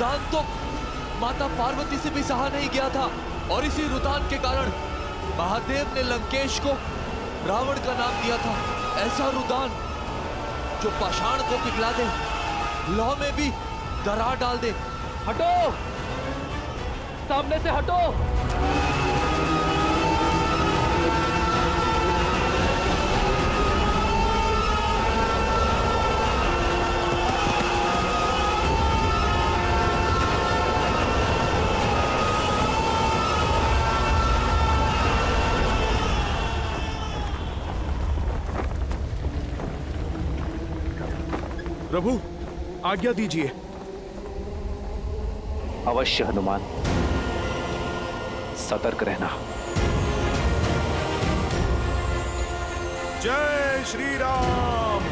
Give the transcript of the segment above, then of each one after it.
रुदान तो माता पार्वती से भी सहा नहीं गया था, और इसी रुदान के कारण महादेव ने लंकेश को रावण का नाम दिया था। ऐसा रुदान जो पाषाण को पिघला दे, लौह में भी दरार डाल दे। हटो, सामने से हटो। प्रभु, आज्ञा दीजिए। अवश्य हनुमान, सतर्क रहना। जय श्री राम।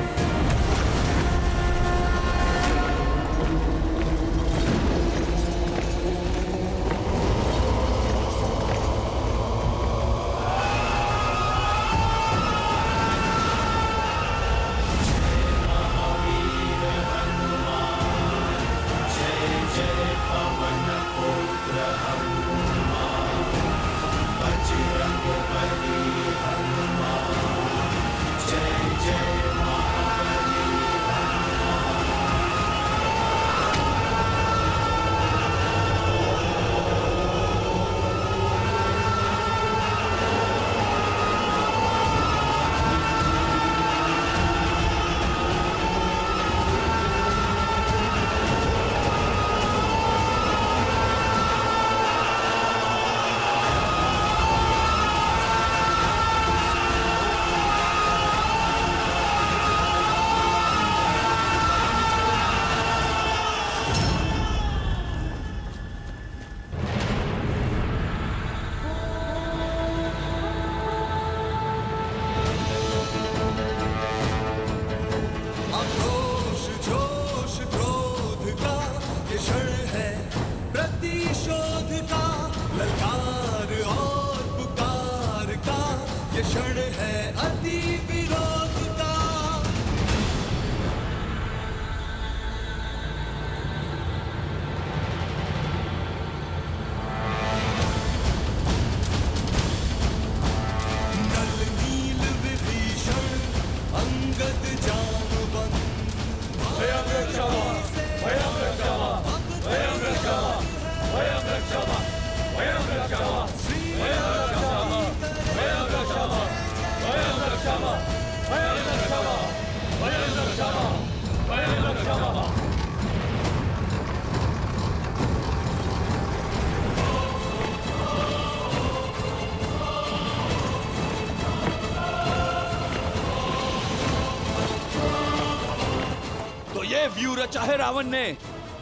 तो ये व्यू रचा है रावण ने।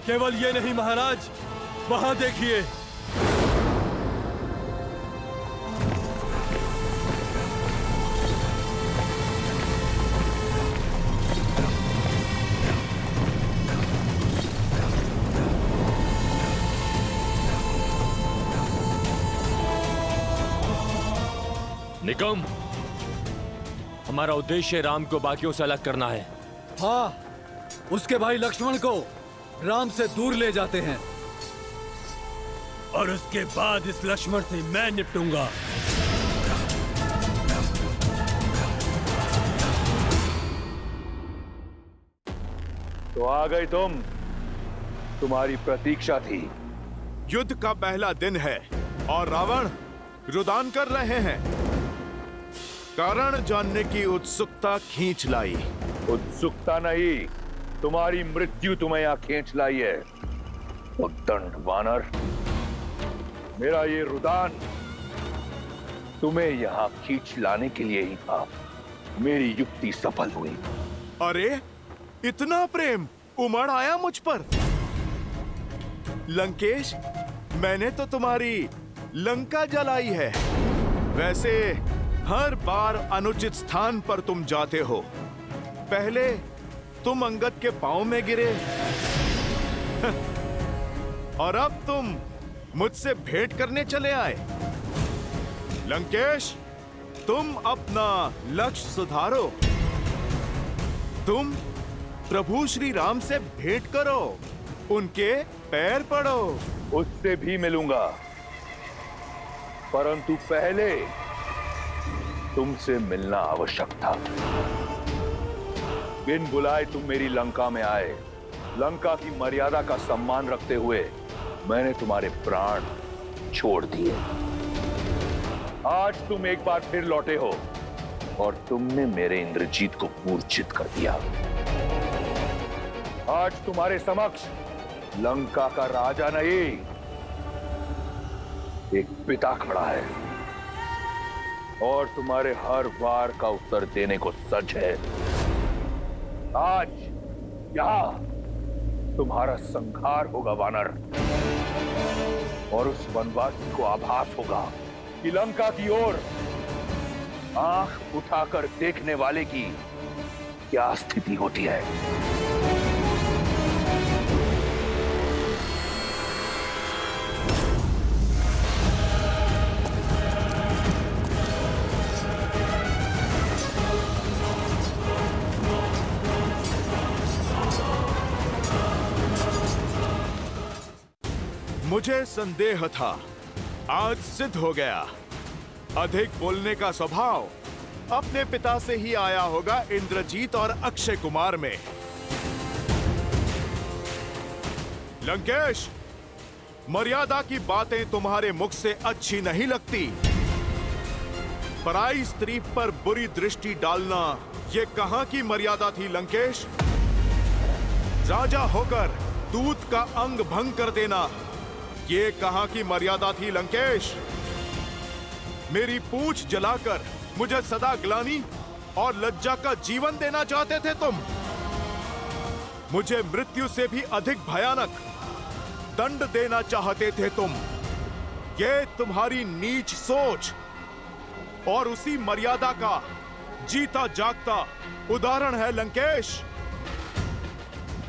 केवल ये नहीं महाराज, वहां देखिए। निकम, हमारा उद्देश्य राम को बाकियों से अलग करना है। हाँ, उसके भाई लक्ष्मण को राम से दूर ले जाते हैं, और उसके बाद इस लक्ष्मण से मैं निपटूंगा। तो आ गई तुम, तुम्हारी प्रतीक्षा थी। युद्ध का पहला दिन है और रावण रुदान कर रहे हैं। कारण जानने की उत्सुकता खींच लाई। उत्सुकता नहीं, तुम्हारी मृत्यु तुम्हें यहाँ खींच लाई है। उद्दंड वानर, मेरा ये रुदान तुम्हें यहाँ खींच लाने के लिए ही था। मेरी युक्ति सफल हुई। अरे, इतना प्रेम उमड़ आया मुझ पर। लंकेश, मैंने तो तुम्हारी लंका जलाई है। वैसे हर बार अनुचित स्थान पर तुम जाते हो। पहले तुम अंगद के पांव में गिरे और अब तुम मुझसे भेंट करने चले आए। लंकेश, तुम अपना लक्ष्य सुधारो। तुम प्रभु श्री राम से भेंट करो। उनके पैर पड़ो। उससे भी मिलूंगा, परंतु पहले तुमसे मिलना आवश्यक था। बिन बुलाए तुम मेरी लंका में आए। लंका की मर्यादा का सम्मान रखते हुए मैंने तुम्हारे प्राण छोड़ दिए। आज तुम एक बार फिर लौटे हो और तुमने मेरे इंद्रजीत को मूर्छित कर दिया। आज तुम्हारे समक्ष लंका का राजा नहीं, एक पिता खड़ा है और तुम्हारे हर वार का उत्तर देने को सच है। आज यहां तुम्हारा संहार होगा वानर, और उस वनवासी को आभास होगा कि लंका की ओर आंख उठाकर देखने वाले की क्या स्थिति होती है। मुझे संदेह था, आज सिद्ध हो गया। अधिक बोलने का स्वभाव अपने पिता से ही आया होगा इंद्रजीत और अक्षय कुमार में। लंकेश, मर्यादा की बातें तुम्हारे मुख से अच्छी नहीं लगती। पराई स्त्री पर बुरी दृष्टि डालना ये कहां की मर्यादा थी लंकेश? राजा होकर दूत का अंग भंग कर देना ये कहां की मर्यादा थी लंकेश? मेरी पूंछ जलाकर मुझे सदा ग्लानि और लज्जा का जीवन देना चाहते थे तुम। मुझे मृत्यु से भी अधिक भयानक दंड देना चाहते थे तुम। ये तुम्हारी नीच सोच और उसी मर्यादा का जीता जागता उदाहरण है लंकेश।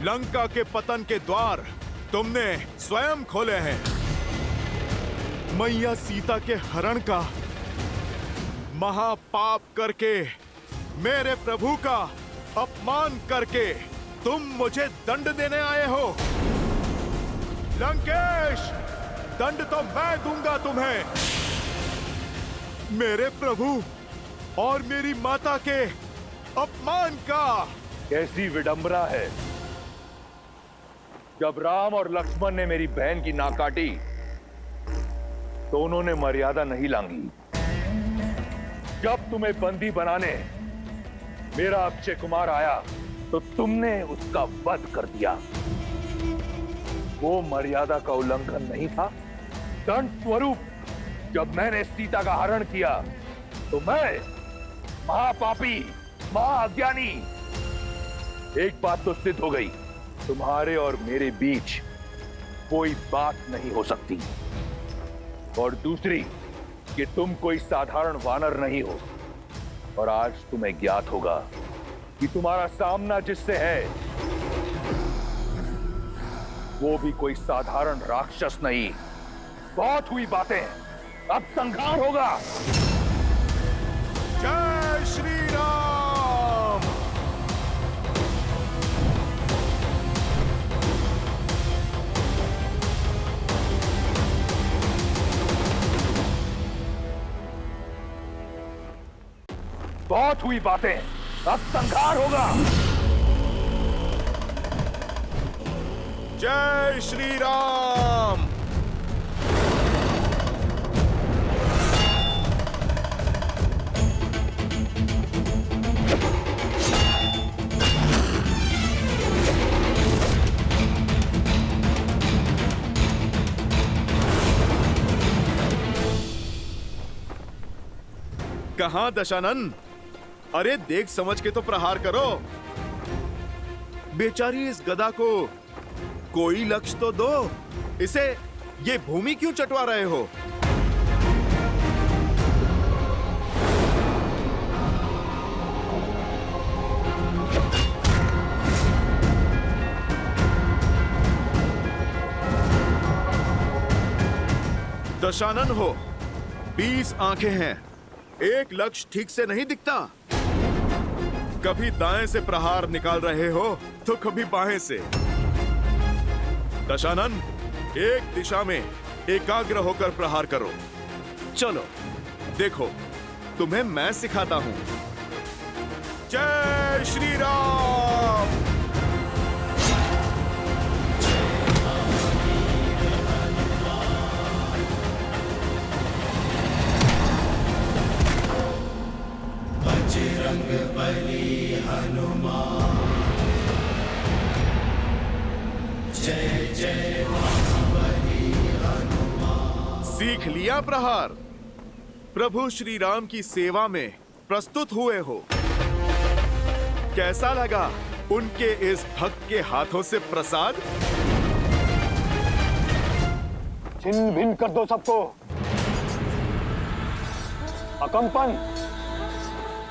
लंका के पतन के द्वार तुमने स्वयं खोले हैं। मैया सीता के हरण का महापाप करके, मेरे प्रभु का अपमान करके तुम मुझे दंड देने आए हो। लंकेश, दंड तो मैं दूंगा तुम्हें। मेरे प्रभु और मेरी माता के अपमान का। कैसी विडंबना है, जब राम और लक्ष्मण ने मेरी बहन की नाक काटी तो उन्होंने मर्यादा नहीं लांगी। जब तुम्हें बंदी बनाने मेरा अक्षय कुमार आया तो तुमने उसका वध कर दिया। वो मर्यादा का उल्लंघन नहीं था? दंड स्वरूप जब मैंने सीता का हरण किया तो मैं महापापी, महाअज्ञानी। एक बात तो सिद्ध हो गई, तुम्हारे और मेरे बीच कोई बात नहीं हो सकती। और दूसरी कि तुम कोई साधारण वानर नहीं हो। और आज तुम्हें ज्ञात होगा कि तुम्हारा सामना जिससे है वो भी कोई साधारण राक्षस नहीं। बहुत हुई बातें, अब संहार होगा। जय श्री राम। बहुत हुई बातें, अब संहार होगा। जय श्री राम। कहां दशानन? अरे देख समझ के तो प्रहार करो। बेचारी इस गदा को कोई लक्ष्य तो दो। इसे ये भूमि क्यों चटवा रहे हो? दशानन हो, 20 आंखें हैं, एक लक्ष्य ठीक से नहीं दिखता। कभी दाएं से प्रहार निकाल रहे हो तो कभी बाएं से। दशानन, एक दिशा में एकाग्र होकर प्रहार करो। चलो देखो, तुम्हें मैं सिखाता हूं। जय श्री राम। बजरंग बली हनुमान, जय जय महाबली हनुमान। सीख लिया प्रहार? प्रभु श्री राम की सेवा में प्रस्तुत हुए हो। कैसा लगा उनके इस भक्त के हाथों से प्रसाद? छिन्न भिन्न कर दो सबको। अकंपन,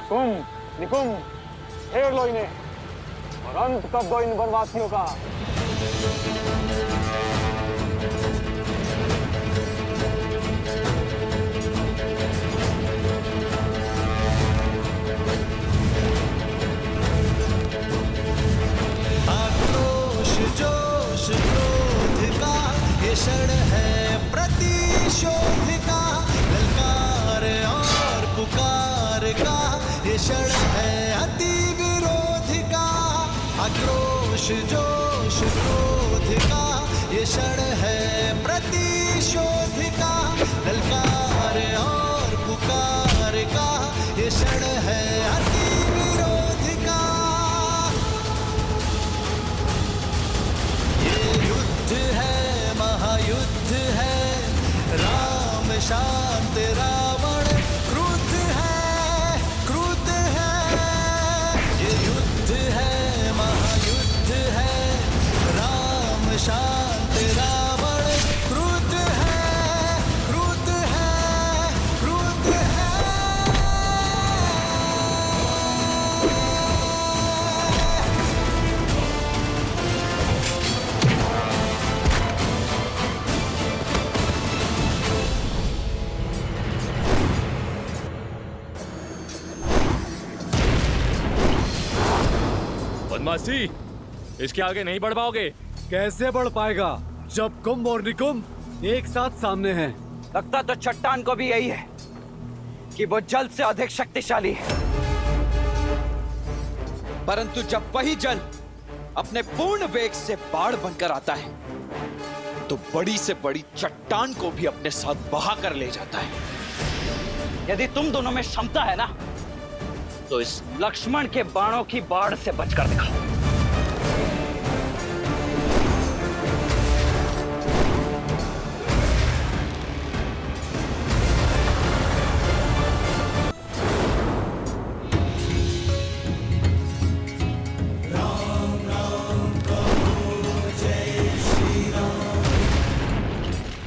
कुंभ निकुंभ घेर लो इन्हें और अंत कर दो इन वनवासियों का। आक्रोश जोश क्रोध का ये क्षण है प्रतिशोध का, ललकार और पुकार का ये क्षण है अति विरोध का। आक्रोश जोश क्रोध का ये क्षण है प्रतिशोध का, ललकार और पुकार का ये क्षण है अति विरोध का। ये युद्ध है महायुद्ध है, राम शांत रावण क्रुद्ध है क्रुद्ध है। ये युद्ध है महायुद्ध है, राम शांत रावण क्रुद्ध है क्रुद्ध है क्रुद्ध है। बदमाशी, इसके आगे नहीं बढ़ पाओगे। कैसे बढ़ पाएगा जब कुंभ और निकुंभ एक साथ सामने हैं? लगता तो चट्टान को भी यही है कि वो जल से अधिक शक्तिशाली है, परंतु जब वही जल अपने पूर्ण वेग से बाढ़ बनकर आता है तो बड़ी से बड़ी चट्टान को भी अपने साथ बहा कर ले जाता है। यदि तुम दोनों में क्षमता है ना, तो इस लक्ष्मण के बाणों की बाढ़ से बचकर दिखाओ।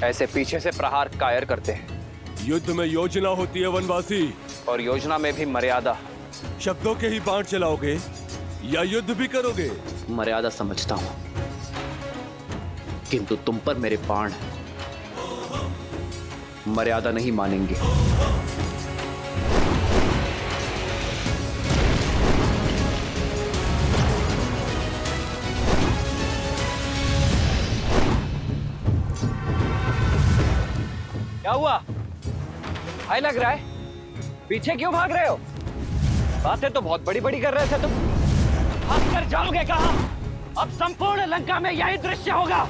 ऐसे पीछे से प्रहार कायर करते हैं। युद्ध में योजना होती है वनवासी, और योजना में भी मर्यादा। शब्दों के ही बाण चलाओगे या युद्ध भी करोगे? मर्यादा समझता हूं, किंतु तुम पर मेरे बाण मर्यादा नहीं मानेंगे। क्या हुआ? हाय लग रहा है, पीछे क्यों भाग रहे हो? बातें तो बहुत बड़ी बड़ी कर रहे थे तुम। भाग कर जाओगे कहां? अब संपूर्ण लंका में यही दृश्य होगा।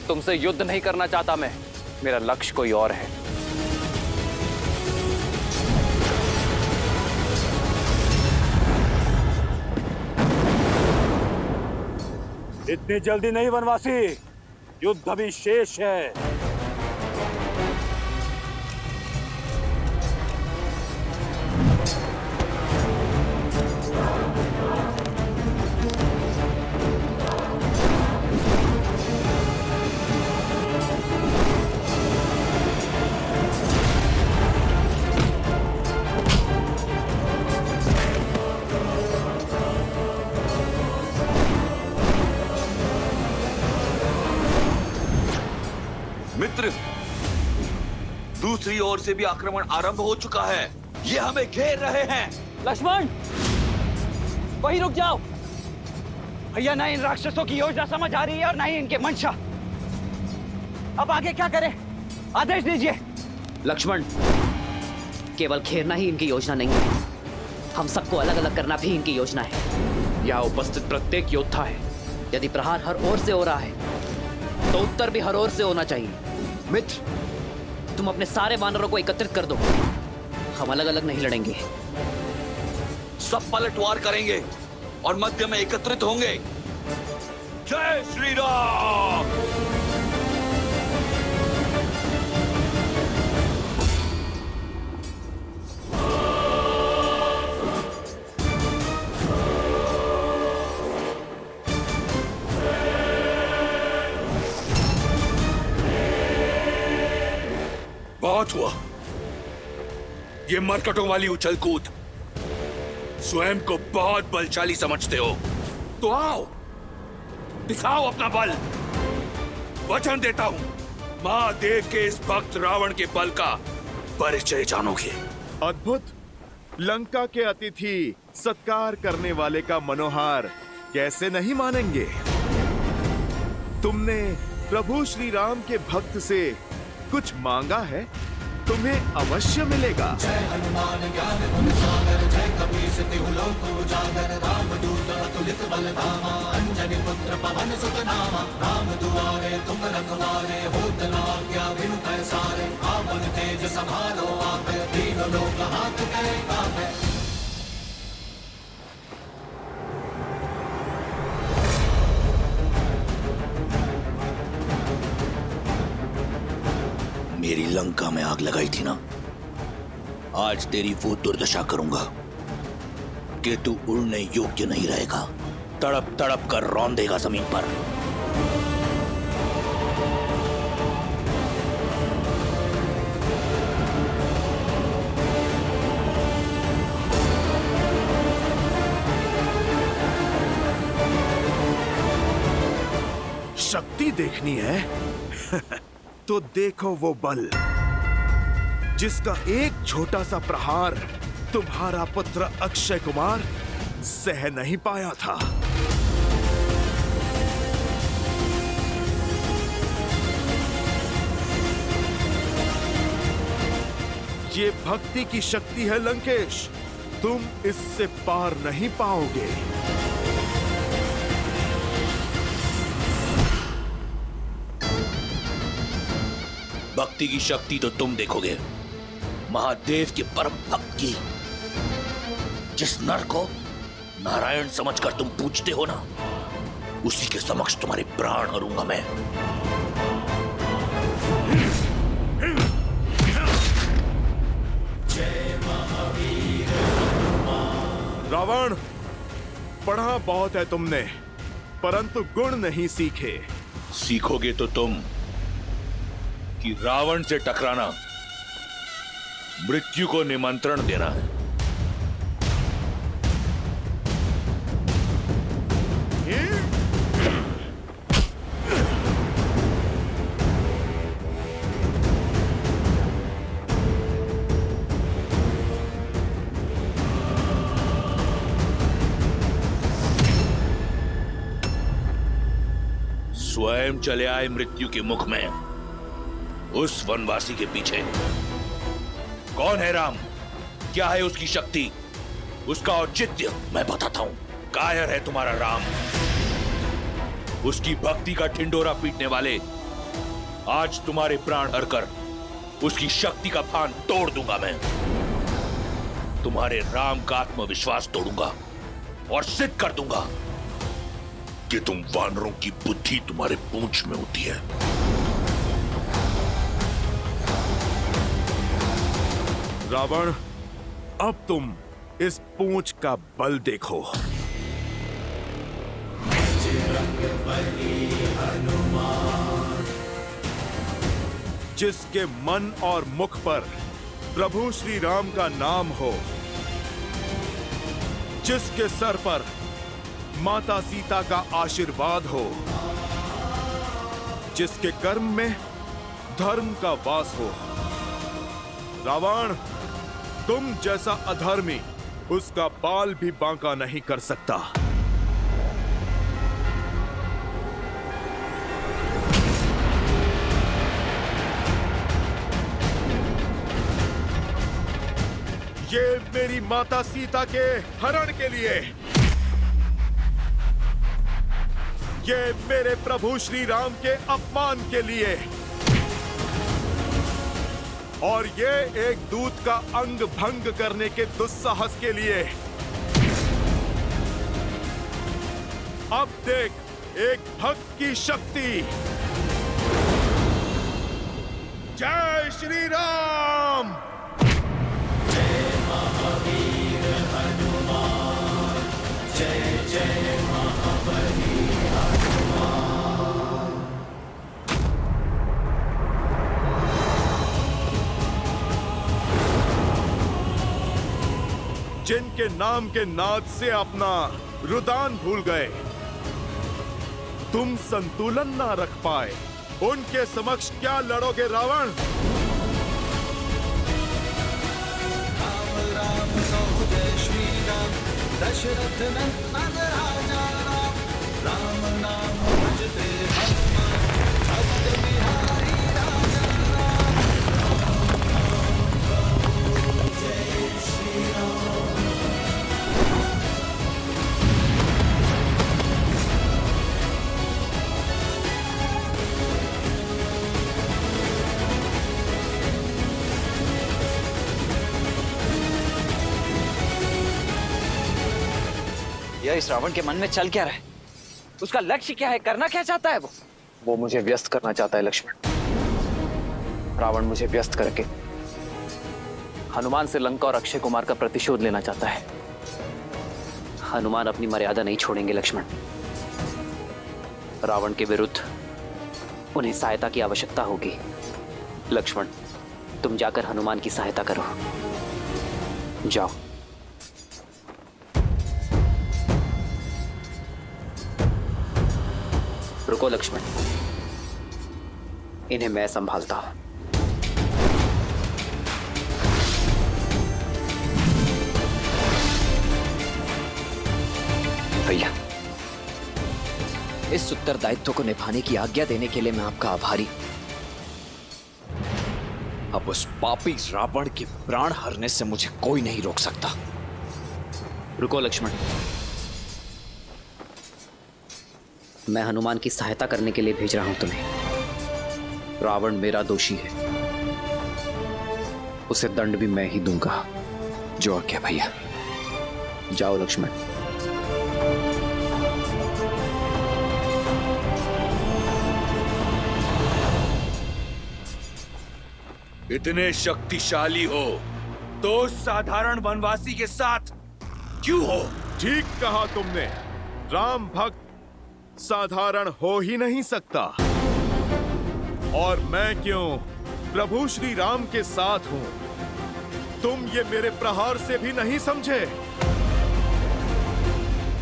तुमसे युद्ध नहीं करना चाहता मैं, मेरा लक्ष्य कोई और है। इतनी जल्दी नहीं वनवासी, युद्ध अभी शेष है। मित्र, दूसरी ओर से भी आक्रमण आरंभ हो चुका है। ये हमें घेर रहे हैं। लक्ष्मण, वहीं रुक जाओ। भैया, ना इन राक्षसों की योजना समझ आ रही है और ना ही इनके मंशा। अब आगे क्या करें? आदेश दीजिए। लक्ष्मण, केवल घेरना ही इनकी योजना नहीं है, हम सबको अलग अलग करना भी इनकी योजना है। यहाँ उपस्थित प्रत्येक योद्धा है, यदि प्रहार हर ओर से हो रहा है तो उत्तर भी हर ओर से होना चाहिए। मित्र, तुम अपने सारे वानरों को एकत्रित कर दो, हम अलग अलग नहीं लड़ेंगे। सब पलटवार करेंगे और मध्य में एकत्रित होंगे। जय श्री राम। बहुत हुआ। ये मरकटों वाली उछल कूद। स्वयं को बहुत बलशाली समझते हो तो आओ, दिखाओ अपना बल। वचन देता हूं, महादेव के इस भक्त रावण के बल का परिचय जानोगे। अद्भुत। लंका के अतिथि सत्कार करने वाले का मनोहार कैसे नहीं मानेंगे। तुमने प्रभु श्री राम के भक्त से कुछ मांगा है, तुम्हें अवश्य मिलेगा। जय हनुमान ज्ञान गुण सागर, जय कपीस तिहु लोक उजागर, रामदूत अतुलित बल धामा, अंजनी पुत्र पवन सुत नामा, राम दुआरे तुम रखवारे, होत न आज्ञा बिनु पैसारे, आपन तेज संभालो आपे, तीनों लोक हाथ कहे कापे। मेरी लंका में आग लगाई थी ना, आज तेरी वो दुर्दशा करूंगा कि तू उड़ने योग्य नहीं रहेगा। तड़प तड़प कर रौंदेगा जमीन पर। शक्ति देखनी है तो देखो वो बल जिसका एक छोटा सा प्रहार तुम्हारा पुत्र अक्षय कुमार सह नहीं पाया था। ये भक्ति की शक्ति है लंकेश, तुम इससे पार नहीं पाओगे। भक्ति की शक्ति तो तुम देखोगे, महादेव के परम भक्त की। जिस नर को नारायण समझकर तुम पूजते हो ना, उसी के समक्ष तुम्हारे प्राण हरूंगा मैं। रावण, पढ़ा बहुत है तुमने, परंतु गुण नहीं सीखे। सीखोगे तो तुम कि रावण से टकराना मृत्यु को निमंत्रण देना है। स्वयं चले आए मृत्यु के मुख में, उस वनवासी के पीछे। कौन है राम? क्या है उसकी शक्ति, उसका औचित्य? मैं बताता हूं। कायर है तुम्हारा राम। उसकी भक्ति का ढिंडोरा पीटने वाले आज तुम्हारे प्राण हरकर उसकी शक्ति का फान तोड़ दूंगा मैं। तुम्हारे राम का आत्मविश्वास तोड़ूंगा और सिद्ध कर दूंगा कि तुम वानरों की बुद्धि तुम्हारे पूंछ में होती है। रावण, अब तुम इस पूंछ का बल देखो। जिसके मन और मुख पर प्रभु श्री राम का नाम हो, जिसके सर पर माता सीता का आशीर्वाद हो, जिसके कर्म में धर्म का वास हो। रावण, तुम जैसा अधर्मी उसका बाल भी बांका नहीं कर सकता। ये मेरी माता सीता के हरण के लिए, ये मेरे प्रभु श्री राम के अपमान के लिए, और ये एक दूत का अंग भंग करने के दुस्साहस के लिए। अब देख एक भक्त की शक्ति। जय श्री राम। जय जय महाबली जिनके नाम के नाद से अपना रुदान भूल गए, तुम संतुलन ना रख पाए, उनके समक्ष क्या लड़ोगे रावण? राम राम कहो जय श्री राम, दशरथ नंदन राजा राम। राम नाम भजते हनुमान, भक्त बिहारी राजा राम। जय श्री राम। यह इस रावण के मन में चल क्या रहा है? उसका लक्ष्य क्या है? करना क्या चाहता है वो मुझे व्यस्त करना चाहता है लक्ष्मण। रावण मुझे व्यस्त करके हनुमान से लंका और अक्षय कुमार का प्रतिशोध लेना चाहता है। हनुमान अपनी मर्यादा नहीं छोड़ेंगे लक्ष्मण। रावण के विरुद्ध उन्हें सहायता की आवश्यकता होगी। लक्ष्मण, तुम जाकर हनुमान की सहायता करो। जाओ। रुको लक्ष्मण, इन्हें मैं संभालता हूं। भैया, इस उत्तरदायित्व को निभाने की आज्ञा देने के लिए मैं आपका आभारी। अब उस पापी रावण के प्राण हरने से मुझे कोई नहीं रोक सकता। रुको लक्ष्मण, मैं हनुमान की सहायता करने के लिए भेज रहा हूं तुम्हें। रावण मेरा दोषी है, उसे दंड भी मैं ही दूंगा। जो आज्ञा भैया। जाओ लक्ष्मण। इतने शक्तिशाली हो तो साधारण वनवासी के साथ क्यों हो? ठीक कहा तुमने। राम भक्त साधारण हो ही नहीं सकता। और मैं क्यों प्रभु श्री राम के साथ हूं, तुम ये मेरे प्रहार से भी नहीं समझे?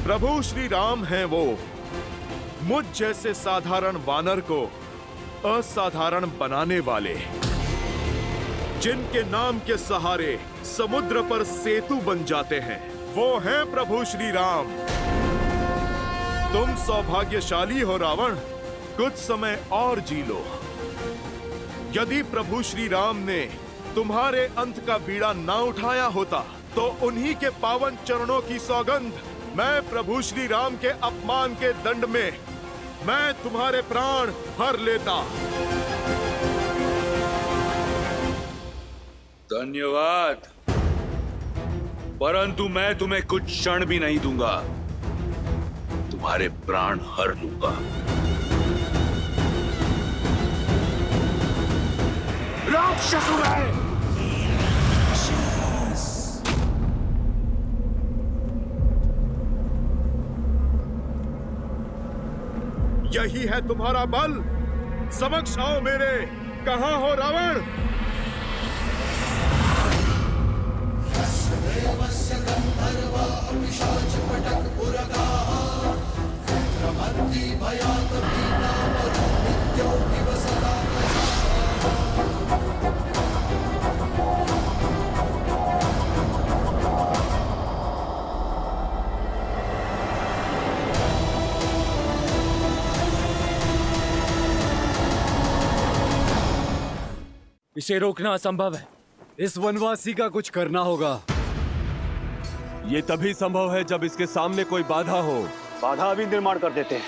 प्रभु श्री राम हैं वो, मुझ जैसे साधारण वानर को असाधारण बनाने वाले, जिनके नाम के सहारे समुद्र पर सेतु बन जाते हैं, वो हैं प्रभु श्री राम। तुम सौभाग्यशाली हो रावण, कुछ समय और जी लो। यदि प्रभु श्री राम ने तुम्हारे अंत का बीड़ा ना उठाया होता तो उन्हीं के पावन चरणों की सौगंध, मैं प्रभु श्री राम के अपमान के दंड में मैं तुम्हारे प्राण हर लेता। धन्यवाद, परंतु मैं तुम्हें कुछ क्षण भी नहीं दूंगा। तुम्हारे प्राण हर लूंगा। राक्षस है। यही है तुम्हारा बल? समक्ष आओ मेरे। कहां हो रावण? इसे रोकना असंभव है। इस वनवासी का कुछ करना होगा। ये तभी संभव है जब इसके सामने कोई बाधा हो। बाधा अभी निर्माण कर देते हैं।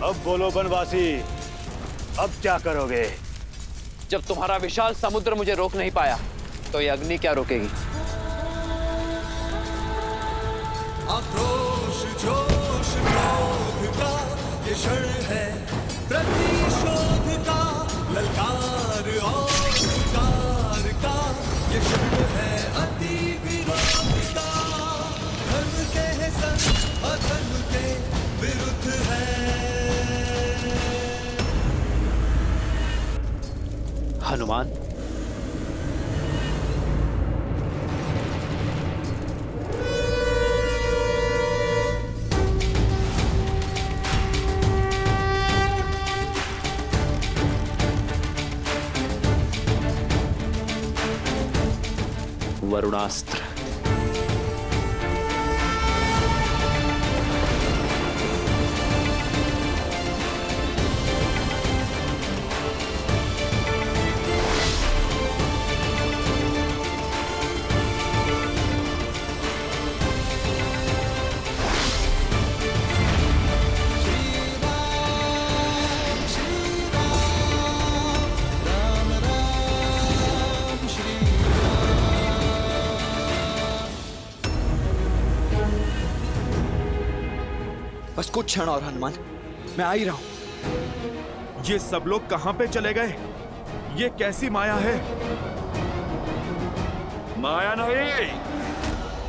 अब बोलो वनवासी, अब क्या करोगे? जब तुम्हारा विशाल समुद्र मुझे रोक नहीं पाया तो ये अग्नि क्या रोकेगी? आक्रोश जोश क्रोध का ये क्षण है, प्रतिशोध का ललकार और शिकार का ये क्षण है, अति विरोध का धर्म के संग अधर्म के विरुद्ध है। हनुमान, वरुणास्त्र। बस कुछ क्षण और हनुमान, मैं आ ही रहा हूं। ये सब लोग कहां पे चले गए? ये कैसी माया है? माया नहीं,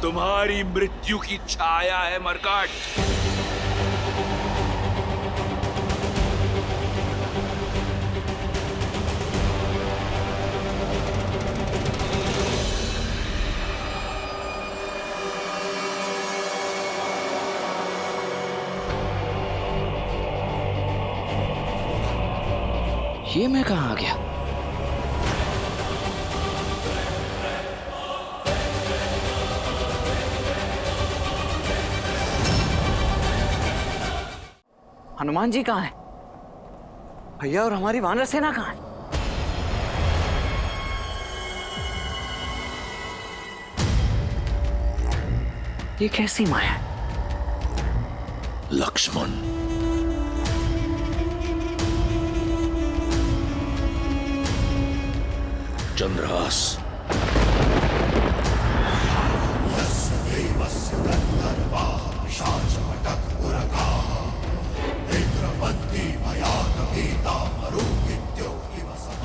तुम्हारी मृत्यु की छाया है मरकट। ये मैं कहां आ गया? हनुमान जी कहां है? भैया और हमारी वानर सेना कहां है? ये कैसी माया है? लक्ष्मण, चंद्रहास,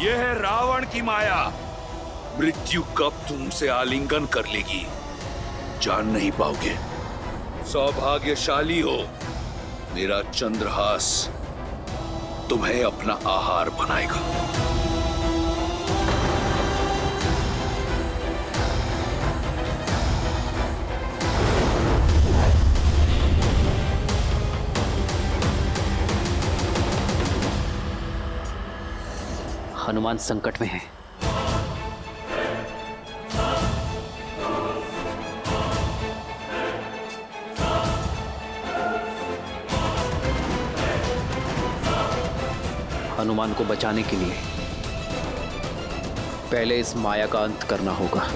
यह है रावण की माया। मृत्यु कब तुमसे आलिंगन कर लेगी जान नहीं पाओगे। सौभाग्यशाली हो, मेरा चंद्रहास तुम्हें अपना आहार बनाएगा। हनुमान संकट में है। हनुमान को बचाने के लिए पहले इस माया का अंत करना होगा।